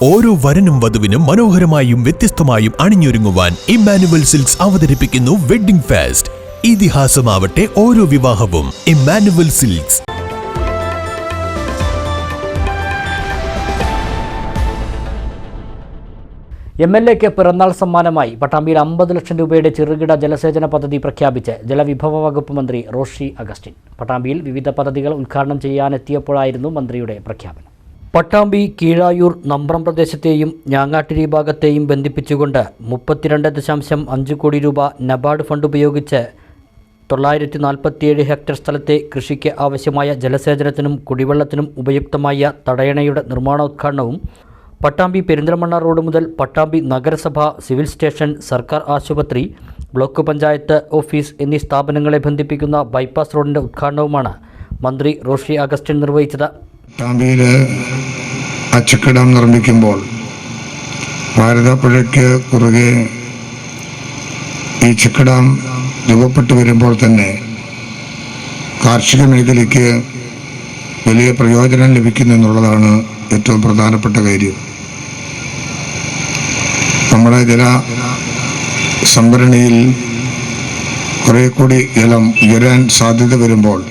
ഓരോ വരനും വധുവിനും മനോഹരമായും വ്യത്യസ്തമായും അണിഞ്ഞൊരുങ്ങുവാൻ Emmanuel silks അവതരിപ്പിക്കുന്നു വെഡ്ഡിംഗ് ഫെസ്റ്റ്. ഇതിഹാസമാവട്ടെ ഓരോ വിവാഹവും. Emmanuel silks. എംഎൽഎക്ക് പിറന്നാൾ സമ്മാനമായി പട്ടാമ്പിയിൽ 50 ലക്ഷം രൂപയുടെ ചെറുകിട ജലസേചന പദ്ധതി പ്രഖ്യാപിച്ച് ജലവിഭവ വകുപ്പ് മന്ത്രി റോഷി അഗസ്റ്റിൻ. പട്ടാമ്പിയിൽ വിവിധ പദ്ധതികൾ ഉദ്ഘാടനം ചെയ്യാനെത്തിയപ്പോഴായിരുന്നു മന്ത്രിയുടെ പ്രഖ്യാപനം. പട്ടാമ്പി കീഴായൂർ നമ്പ്രം പ്രദേശത്തെയും ഞാങ്ങാട്ടിരി ഭാഗത്തെയും ബന്ധിപ്പിച്ചുകൊണ്ട് 32.5 കോടി രൂപ നബാർഡ് ഫണ്ട് ഉപയോഗിച്ച് 947 ഹെക്ടർ സ്ഥലത്തെ കൃഷിക്ക് ആവശ്യമായ ജലസേചനത്തിനും കുടിവെള്ളത്തിനും ഉപയുക്തമായ തടയണയുടെ നിർമ്മാണോദ്ഘാടനവും പട്ടാമ്പി പെരിന്തൽമണ്ണ റോഡ് മുതൽ പട്ടാമ്പി നഗരസഭ, സിവിൽ സ്റ്റേഷൻ, സർക്കാർ ആശുപത്രി, ബ്ലോക്ക് പഞ്ചായത്ത് ഓഫീസ് എന്നീ സ്ഥാപനങ്ങളെ ബന്ധിപ്പിക്കുന്ന ബൈപ്പാസ് റോഡിൻ്റെ ഉദ്ഘാടനവുമാണ് മന്ത്രി റോഷി അഗസ്റ്റിൻ നിർവഹിച്ചത്. പട്ടാമ്പിയിൽ അച്ചക്കടം നിർമ്മിക്കുമ്പോൾ ഭാരതപ്പുഴയ്ക്ക് കുറുകെ ഈ ചെക്കഡാം രൂപപ്പെട്ടു വരുമ്പോൾ തന്നെ കാർഷിക മേഖലയ്ക്ക് വലിയ പ്രയോജനം ലഭിക്കുന്നു എന്നുള്ളതാണ് ഏറ്റവും പ്രധാനപ്പെട്ട കാര്യം. നമ്മുടെ ജല സംഭരണിയിൽ കുറെ കൂടി ജലം ഉയരാൻ സാധ്യത വരുമ്പോൾ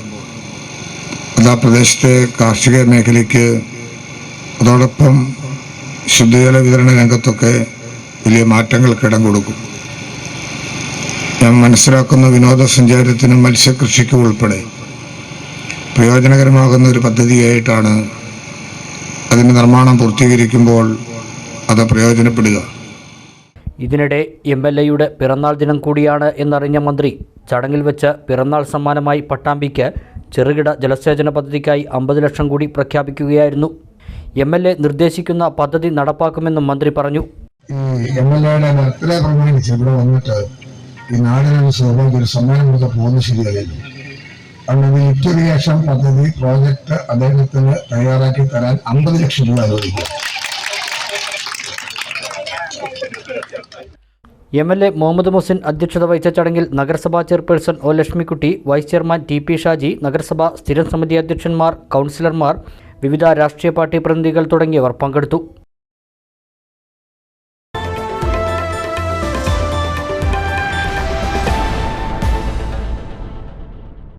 അത് ആ പ്രദേശത്തെ കാർഷിക മേഖലയ്ക്ക് അതോടൊപ്പം ശുദ്ധജല വിതരണ രംഗത്തൊക്കെ വലിയ മാറ്റങ്ങൾക്ക് ഇടം കൊടുക്കും. ഞാൻ മനസ്സിലാക്കുന്ന വിനോദസഞ്ചാരത്തിനും മത്സ്യകൃഷിക്കും ഉൾപ്പെടെ പ്രയോജനകരമാകുന്ന ഒരു പദ്ധതിയായിട്ടാണ് അതിൻ്റെ നിർമ്മാണം പൂർത്തീകരിക്കുമ്പോൾ അത് പ്രയോജനപ്പെടുക. ഇതിനിടെ എംഎൽഎയുടെ പിറന്നാൾ ദിനം കൂടിയാണ് എന്നറിഞ്ഞ മന്ത്രി ചടങ്ങിൽ വെച്ച് പിറന്നാൾ സമ്മാനമായി പട്ടാമ്പിക്ക് ചെറുകിട ജലസേചന പദ്ധതിക്കായി 50 ലക്ഷം കൂടി പ്രഖ്യാപിക്കുകയായിരുന്നു. എംഎൽഎ നിർദ്ദേശിക്കുന്ന പദ്ധതി നടപ്പാക്കുമെന്നും മന്ത്രി പറഞ്ഞു. ഈ എംഎൽഎയുടെ ബർത്ത്ഡേ പ്രമാണിച്ച് ഇവിടെ വന്നിട്ട് ഈ നാടിനൊരു സ്വാഭാവിക ഒരു സമ്മാനം കൊടുത്ത് പോകുന്നത് ശരിയല്ലല്ലോ. അതുകൊണ്ട് ലിഫ്റ്റ് ഇറിഗേഷൻ പദ്ധതി പ്രോജക്റ്റ് അദ്ദേഹത്തിന് തയ്യാറാക്കി തരാൻ 50 ലക്ഷം രൂപ അനുവദിക്കുക. എംഎൽഎ മുഹമ്മദ് മുഹസിൻ അധ്യക്ഷത വഹിച്ച ചടങ്ങിൽ നഗരസഭാ chairperson O Lakshmikutty, vice chairman T P. Shaji, നഗരസഭാ സ്ഥിരം സമിതി അധ്യക്ഷന്മാർ, കൗൺസിലർമാർ, വിവിധ രാഷ്ട്രീയ പാർട്ടി പ്രതിനിധികൾ തുടങ്ങിയവർ പങ്കെടുത്തു.